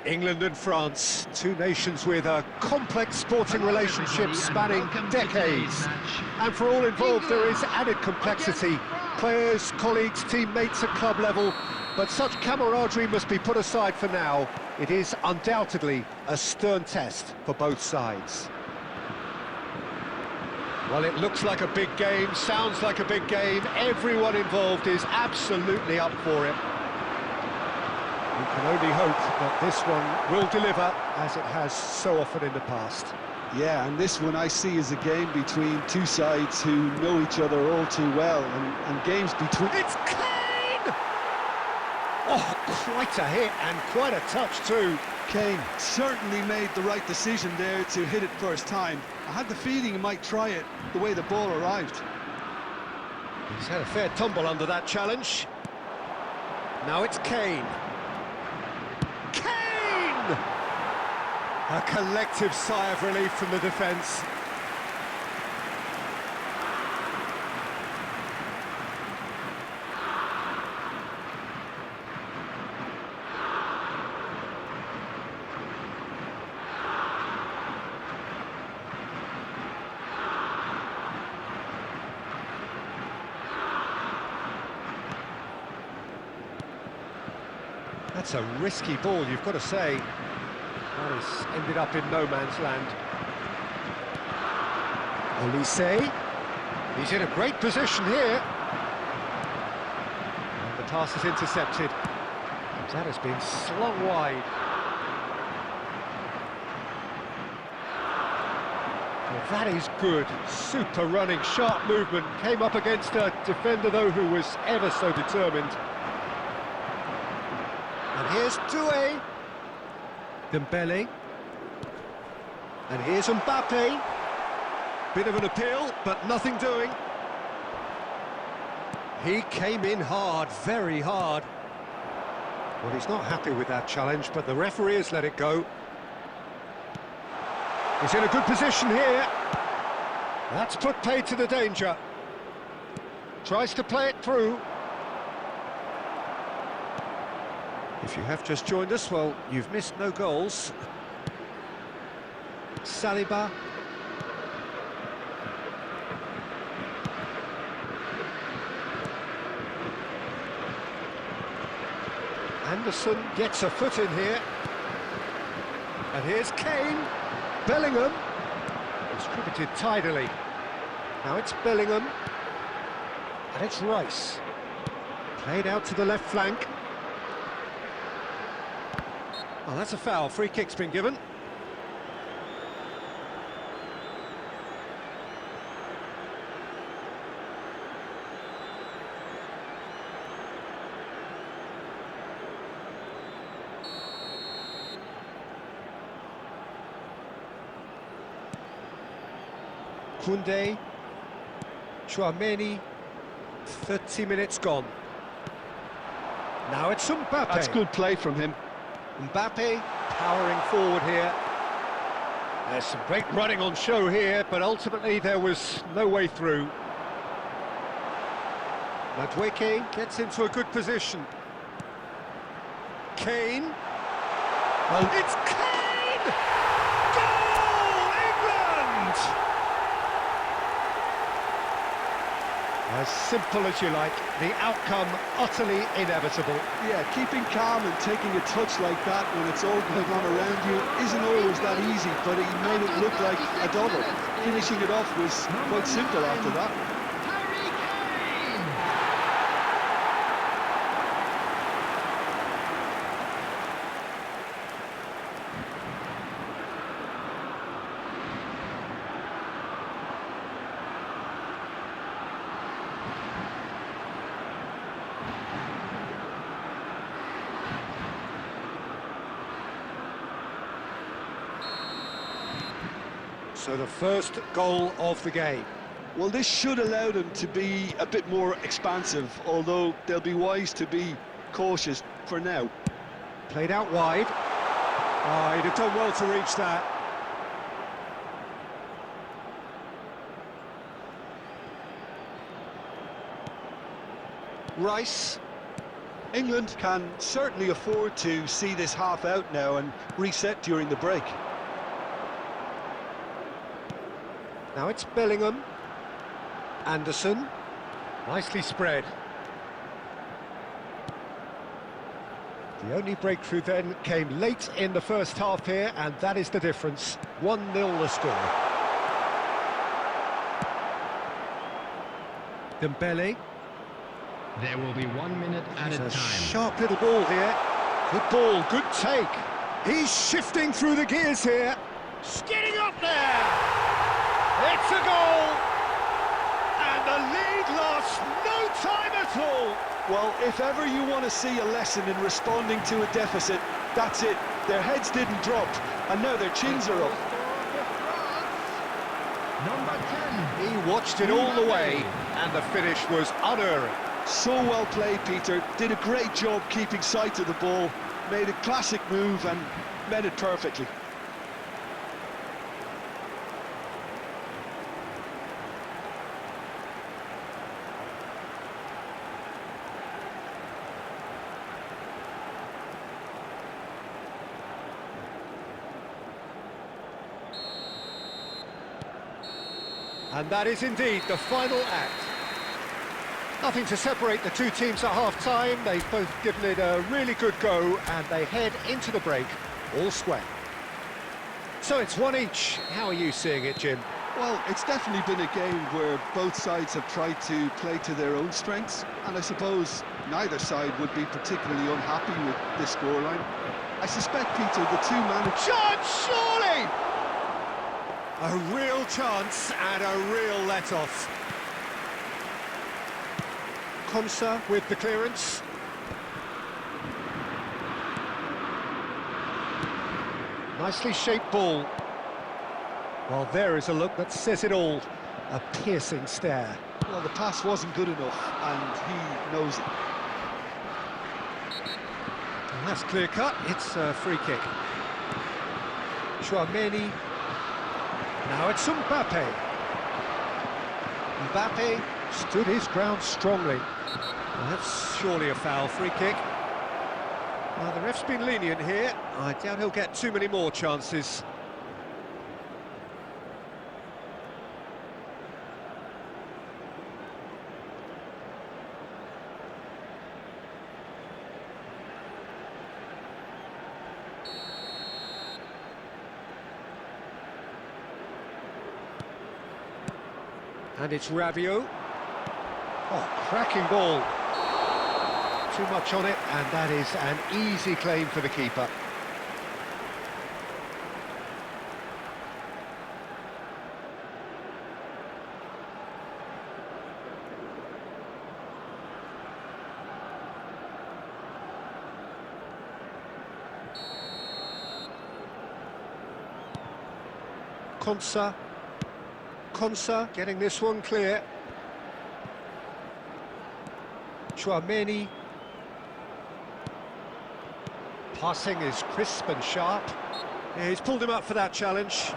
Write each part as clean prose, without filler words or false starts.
England and France, two nations with a complex sporting relationship spanning decades. And for all involved, there is added complexity. Players, colleagues, teammates at club level. But such camaraderie must be put aside for now. It is undoubtedly a stern test for both sides. Well, it looks like a big game, sounds like a big game. Everyone involved is absolutely up for it. We can only hope that this one will deliver, as it has so often in the past. Yeah, and this one I see as a game between two sides who know each other all too well, and games between... It's Kane! Oh, quite a hit and quite a touch too. Kane certainly made the right decision there to hit it first time. I had the feeling he might try it the way the ball arrived. He's had a fair tumble under that challenge. Now it's Kane. Kane! A collective sigh of relief from the defence. That's a risky ball, you've got to say. That has ended up in no man's land. Olise. He's in a great position here. And the pass is intercepted. That has been slung wide. Well, that is good. Super running, sharp movement. Came up against a defender, though, who was ever so determined. And here's Doué. Dembele. And here's Mbappe. Bit of an appeal, but nothing doing. He came in hard, very hard. Well, he's not happy with that challenge, but the referee has let it go. He's in a good position here. That's put paid to the danger. Tries to play it through. If you have just joined us, well, you've missed no goals. Saliba. Anderson gets a foot in here. And here's Kane. Bellingham. Distributed tidily. Now it's Bellingham. And it's Rice. Played out to the left flank. Oh, that's a foul. Free kick's been given. Koundé. Chouameni. 30 minutes gone. Now it's Mbappe. That's good play from him. Mbappe powering forward here. There's some great running on show here, but ultimately there was no way through. Madueke gets into a good position. Kane. Well, it's Kane! Goal, England! As simple as you like, the outcome utterly inevitable. Yeah, keeping calm and taking a touch like that when it's all going on around you isn't always that easy, but he made it look like a double. Finishing it off was quite simple after that. So the first goal of the game. Well, this should allow them to be a bit more expansive, although they'll be wise to be cautious for now. Played out wide. Oh, he'd have done well to reach that. Rice. England can certainly afford to see this half out now and reset during the break. Now it's Bellingham. Anderson. Nicely spread. The only breakthrough then came late in the first half here, and that is the difference. 1-0 the score. Dembele. There will be 1 minute at a time. Sharp little ball here. Good ball, good take. He's shifting through the gears here. Getting up there. It's a goal. And the lead lasts no time at all. Well, if ever you want to see a lesson in responding to a deficit, that's it. Their heads didn't drop, and now their chins are up. Number 10. He watched it all the way, and the finish was unerring. So well played, Peter. Did a great job keeping sight of the ball, made a classic move and met it perfectly. And that is indeed the final act. Nothing to separate the two teams at half-time. They've both given it a really good go, and they head into the break all square. So it's one each. How are you seeing it, Jim? Well, it's definitely been a game where both sides have tried to play to their own strengths, and I suppose neither side would be particularly unhappy with this scoreline. I suspect, Peter, the two managers... Chance, surely! A real chance and a real let-off. Konsa with the clearance. Nicely shaped ball. Well, there is a look that says it all. A piercing stare. Well, the pass wasn't good enough, and he knows it. And that's clear-cut. It's a free kick. Chouameni. Now it's Mbappe. Mbappe stood his ground strongly. Well, that's surely a foul. Free kick. Well, the ref's been lenient here. I doubt he'll get too many more chances. And it's Rabiot. Oh, cracking ball. Too much on it, and that is an easy claim for the keeper. Konsa getting this one clear. Chouameni. Passing is crisp and sharp. Yeah, he's pulled him up for that challenge.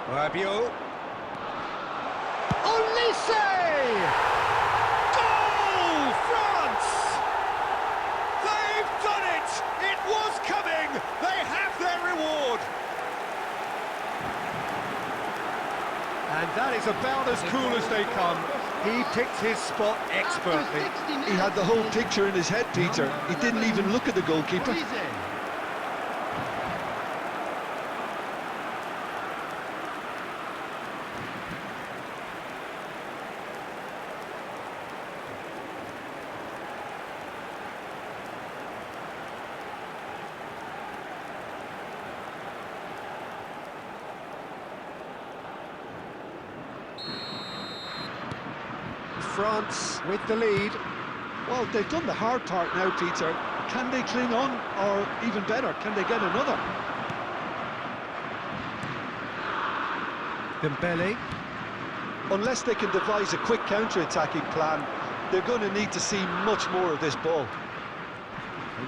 Rabiot. Olise! Goal! France! They've done it! It was coming! They have their reward! And that is about as cool as they come. He picked his spot expertly. He had the whole picture in his head, Peter. He didn't even look at the goalkeeper. France with the lead. Well, they've done the hard part now, Peter. Can they cling on, or even better, can they get another? Dembele. Unless they can devise a quick counter-attacking plan, they're going to need to see much more of this ball.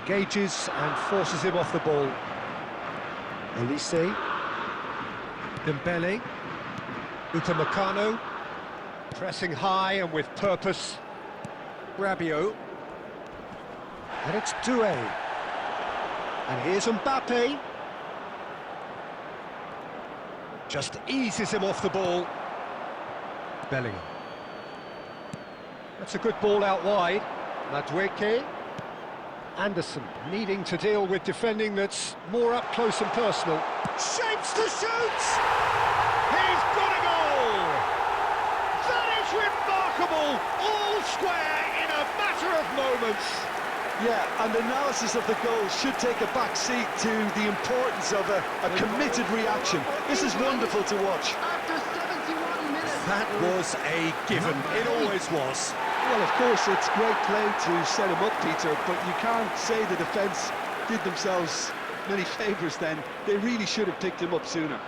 Engages and forces him off the ball. Elise. Dembele. Upamecano. Pressing high and with purpose. Rabiot. And it's Doué. And here's Mbappe. Just eases him off the ball. Bellingham. That's a good ball out wide. Madueke. Anderson needing to deal with defending that's more up close and personal. Shapes to shoot! He's got a goal! That is remarkable! All square in a matter of moments. Yeah, and analysis of the goal should take a back seat to the importance of a committed reaction. This is wonderful to watch. After 71 minutes. That was a given. It always was. Well, of course, it's great play to set him up, Peter, but you can't say the defence did themselves many favours then. They really should have picked him up sooner.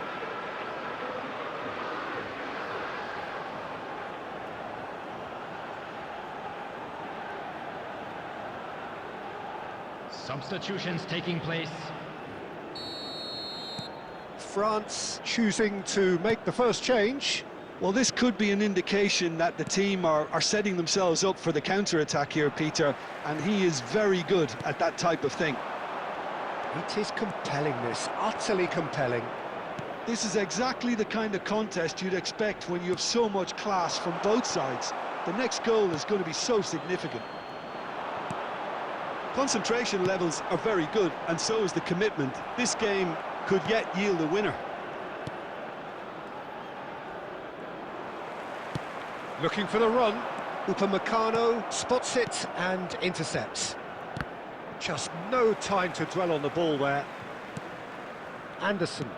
Substitutions taking place. France choosing to make the first change. Well, this could be an indication that the team are setting themselves up for the counter-attack here, Peter, and he is very good at that type of thing. It is compelling, this, utterly compelling. This is exactly the kind of contest you'd expect when you have so much class from both sides. The next goal is going to be so significant. Concentration levels are very good, and so is the commitment. This game could yet yield a winner. Looking for the run. Upamecano spots it and intercepts. Just no time to dwell on the ball there. Anderson.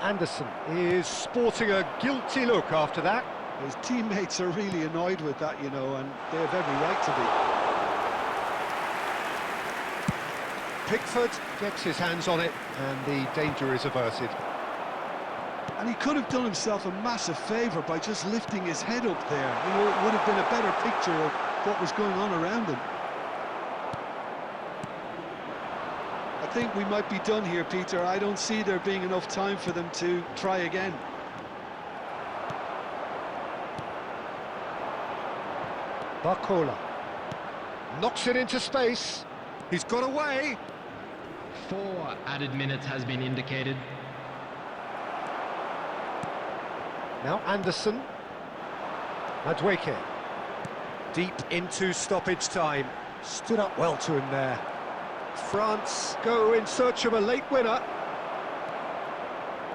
Anderson is sporting a guilty look after that. His teammates are really annoyed with that, you know, and they have every right to be. Pickford gets his hands on it and the danger is averted. And he could have done himself a massive favour by just lifting his head up there. You know, it would have been a better picture of what was going on around him. I think we might be done here, Peter. I don't see there being enough time for them to try again. Barcola knocks it into space. He's got away. 4 added minutes has been indicated. Now Anderson. Madueke. Deep into stoppage time. Stood up well to him there. France go in search of a late winner.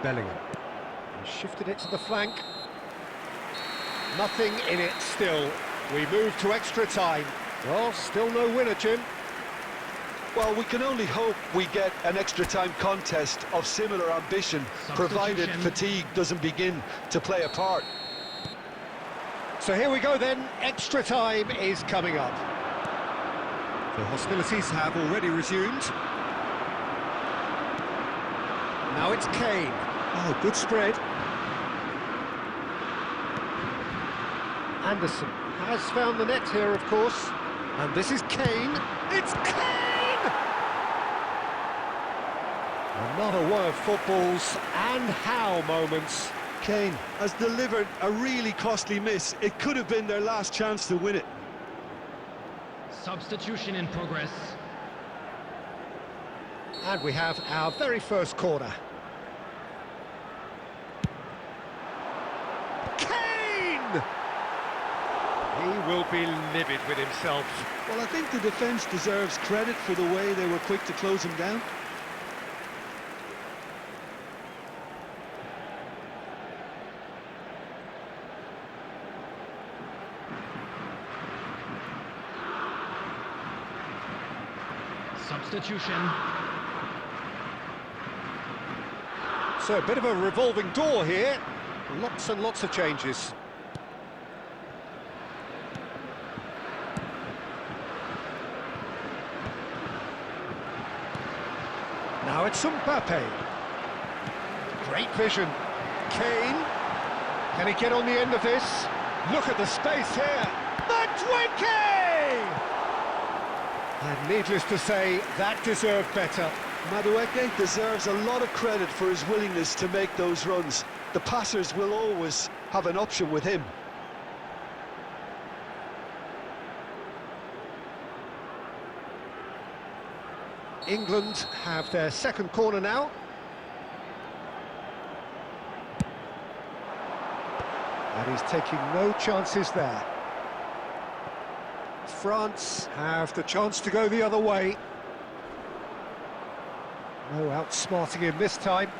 Bellingham. He shifted it to the flank. Nothing in it still. We move to extra time. Well, still no winner, Jim. Well, we can only hope we get an extra time contest of similar ambition, provided fatigue doesn't begin to play a part. So here we go then, extra time is coming up. The hostilities have already resumed. Now it's Kane. Oh, good spread. Anderson has found the net here, of course. And this is Kane. It's Kane! Another one of football's and how moments. Kane has delivered a really costly miss. It could have been their last chance to win it. Substitution in progress. And we have our very first corner. Kane! He will be livid with himself. Well, I think the defence deserves credit for the way they were quick to close him down. Substitution. So a bit of a revolving door here. Lots and lots of changes. Now it's Mbappe. Great vision. Kane. Can he get on the end of this? Look at the space here. Madueke! And needless to say, that deserved better. Madueke deserves a lot of credit for his willingness to make those runs. The passers will always have an option with him. England have their second corner now. And he's taking no chances there. France have the chance to go the other way. No outsmarting him this time.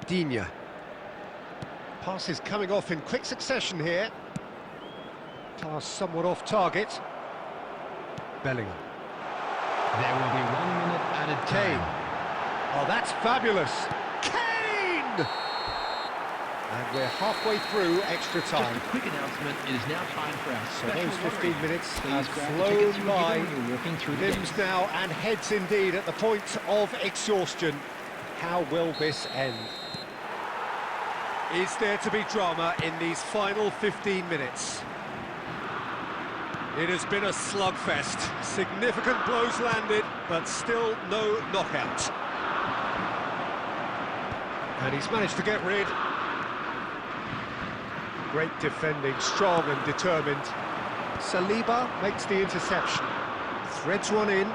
Digne. Pass is coming off in quick succession here. Pass somewhat off target. Bellingham. There will be 1 minute added time. Kane. Oh, that's fabulous. Kane! And we're halfway through extra time. Just a quick announcement, it is now time for our So special those 15 lottery. minutes Please have grab the tickets flown you were by. given when you're walking through the Limbs gates. now and heads indeed at the point of exhaustion. How will this end? Is there to be drama in these final 15 minutes? It has been a slugfest. Significant blows landed, but still no knockout. And he's managed to get rid. Great defending, strong and determined. Saliba makes the interception. Threads one in.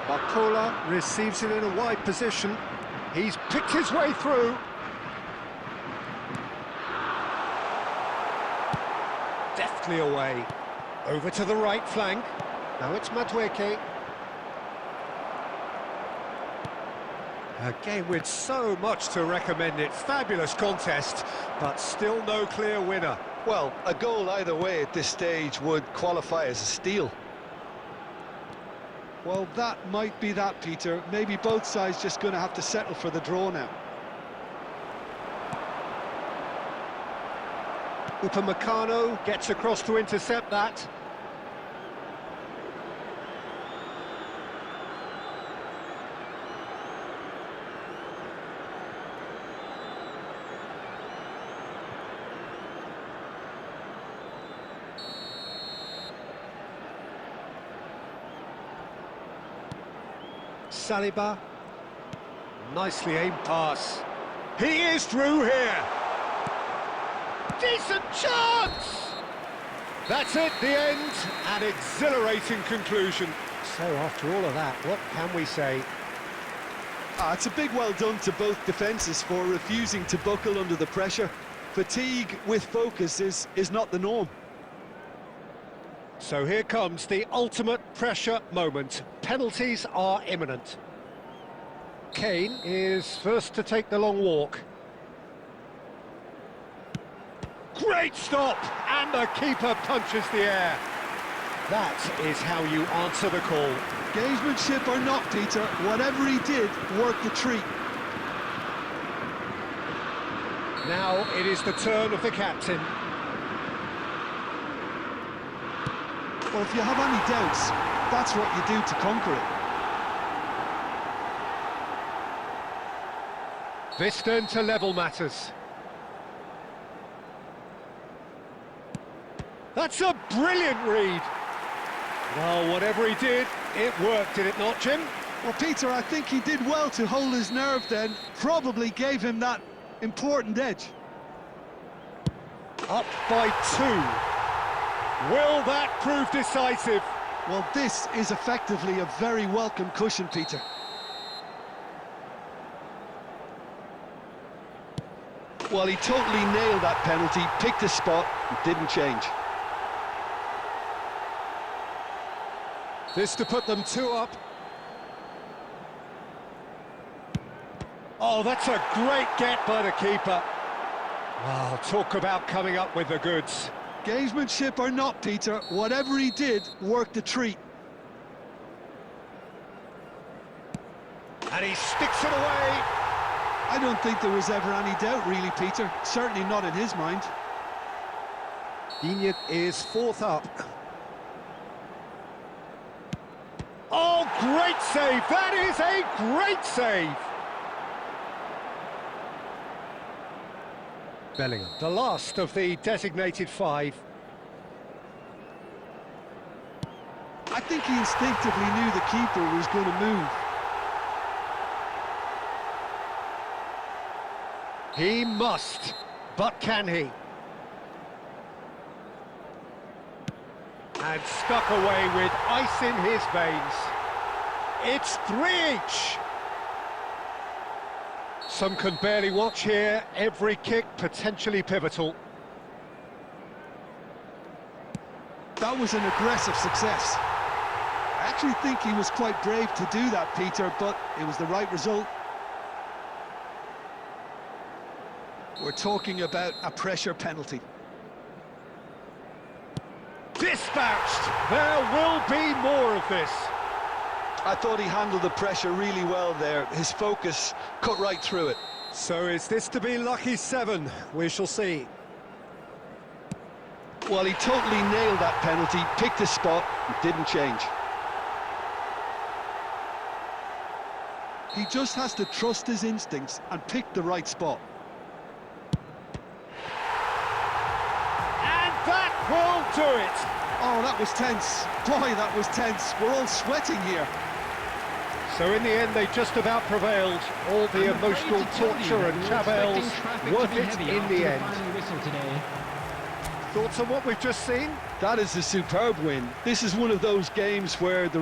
Barcola receives it in a wide position. He's picked his way through. Deftly away. Over to the right flank. Now it's Madueke. A game with so much to recommend it. Fabulous contest, but still no clear winner. Well, a goal either way at this stage would qualify as a steal. Well, that might be that, Peter. Maybe both sides just going to have to settle for the draw now. Upamecano gets across to intercept that. Saliba. Nicely aimed pass. He is through here. Decent chance! That's it, the end, an exhilarating conclusion. So after all of that, what can we say? It's a big well done to both defences for refusing to buckle under the pressure. Fatigue with focus is not the norm. So here comes the ultimate pressure moment. Penalties are imminent. Kane is first to take the long walk. Great stop! And the keeper punches the air. That is how you answer the call. Gamesmanship or not, Peter, whatever he did worked the treat. Now it is the turn of the captain. Well, if you have any doubts, that's what you do to conquer it. This then to level matters. That's a brilliant read. Well, whatever he did, it worked, did it not, Jim? Well, Peter, I think he did well to hold his nerve then. Probably gave him that important edge. Up by 2. Will that prove decisive? Well, this is effectively a very welcome cushion, Peter. Well, he totally nailed that penalty, picked a spot, and didn't change. This to put them 2 up. Oh, that's a great get by the keeper. Wow, talk about coming up with the goods. Gamesmanship or not, Peter, whatever he did worked the treat. And he sticks it away. I don't think there was ever any doubt, really, Peter. Certainly not in his mind. Digne is 4th up. Oh, great save! That is a great save! Bellingham, the last of the designated five. I think he instinctively knew the keeper was going to move. He must, but can he? And stuck away with ice in his veins. It's 3 each. Some can barely watch here, every kick potentially pivotal. That was an aggressive success. I actually think he was quite brave to do that, Peter, but it was the right result. We're talking about a pressure penalty. Dispatched! There will be more of this. I thought he handled the pressure really well there. His focus cut right through it. So is this to be lucky 7? We shall see. Well, he totally nailed that penalty, picked his spot, and didn't change. He just has to trust his instincts and pick the right spot. And that will do it. Oh, that was tense. Boy, that was tense. We're all sweating here. So in the end, they just about prevailed. All the emotional torture and travails worth it in the end. Thoughts on what we've just seen? That is a superb win. This is one of those games where the